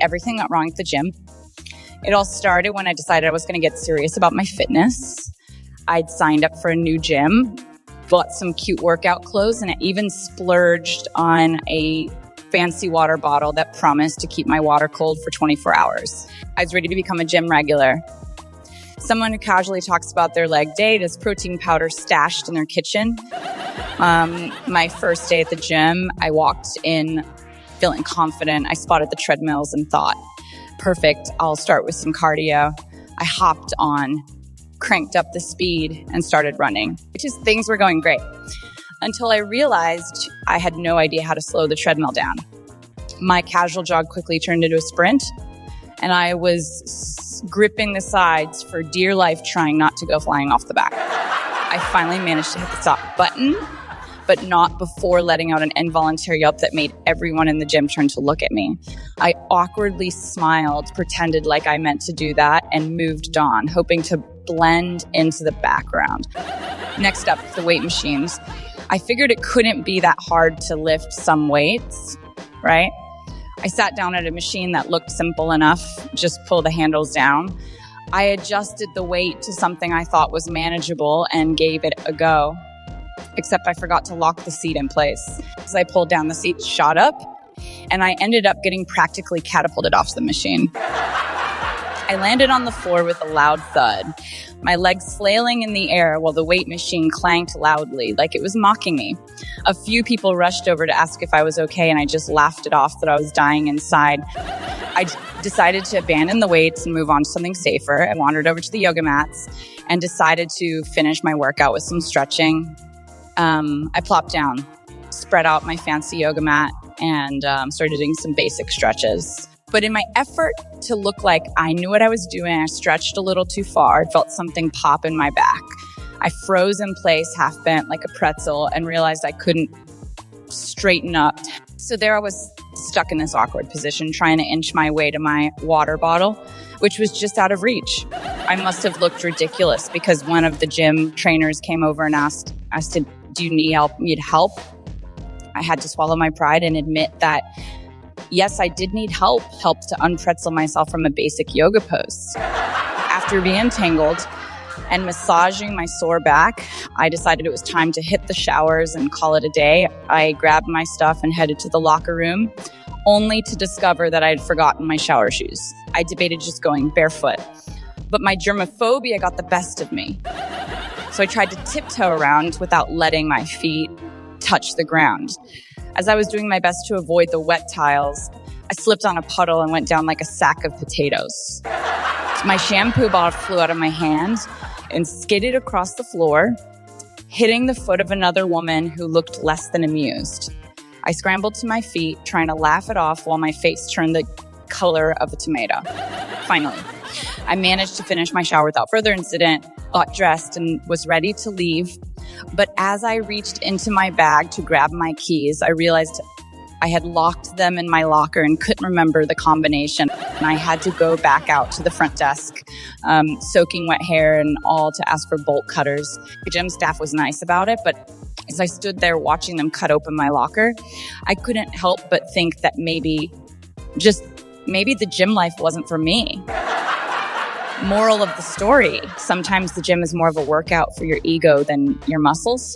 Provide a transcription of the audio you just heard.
Everything went wrong at the gym. It all started when I decided I was going to get serious about my fitness. I'd signed up for a new gym, bought some cute workout clothes, and I even splurged on a fancy water bottle that promised to keep my water cold for 24 hours. I was ready to become a gym regular. Someone who casually talks about their leg day has protein powder stashed in their kitchen. My first day at the gym, I walked in feeling confident. I spotted the treadmills and thought, perfect, I'll start with some cardio. I hopped on, cranked up the speed, and started running. Things were going great until I realized I had no idea how to slow the treadmill down. My casual jog quickly turned into a sprint, and I was gripping the sides for dear life, trying not to go flying off the back. I finally managed to hit the stop button, but not before letting out an involuntary yelp that made everyone in the gym turn to look at me. I awkwardly smiled, pretended like I meant to do that, and moved on, hoping to blend into the background. Next up, the weight machines. I figured it couldn't be that hard to lift some weights, right? I sat down at a machine that looked simple enough, just pull the handles down. I adjusted the weight to something I thought was manageable and gave it a go. Except I forgot to lock the seat in place. As I pulled down, the seat shot up, and I ended up getting practically catapulted off the machine. I landed on the floor with a loud thud, my legs flailing in the air while the weight machine clanked loudly, like it was mocking me. A few people rushed over to ask if I was okay, and I just laughed it off that I was dying inside. I decided to abandon the weights and move on to something safer. I wandered over to the yoga mats and decided to finish my workout with some stretching. I plopped down, spread out my fancy yoga mat, and started doing some basic stretches. But in my effort to look like I knew what I was doing, I stretched a little too far. I felt something pop in my back. I froze in place, half bent like a pretzel, and realized I couldn't straighten up. So there I was stuck in this awkward position, trying to inch my way to my water bottle, which was just out of reach. I must have looked ridiculous because one of the gym trainers came over and asked, do you need help? I had to swallow my pride and admit that, yes, I did need help to unpretzel myself from a basic yoga pose. After being tangled and massaging my sore back, I decided it was time to hit the showers and call it a day. I grabbed my stuff and headed to the locker room, only to discover that I had forgotten my shower shoes. I debated just going barefoot, but my germophobia got the best of me. So I tried to tiptoe around without letting my feet touch the ground. As I was doing my best to avoid the wet tiles, I slipped on a puddle and went down like a sack of potatoes. My shampoo bottle flew out of my hand and skidded across the floor, hitting the foot of another woman who looked less than amused. I scrambled to my feet, trying to laugh it off while my face turned the color of a tomato. Finally, I managed to finish my shower without further incident, got dressed, and was ready to leave. But as I reached into my bag to grab my keys, I realized I had locked them in my locker and couldn't remember the combination. And I had to go back out to the front desk, soaking wet hair and all, to ask for bolt cutters. The gym staff was nice about it, but as I stood there watching them cut open my locker, I couldn't help but think that maybe the gym life wasn't for me. Moral of the story, sometimes the gym is more of a workout for your ego than your muscles.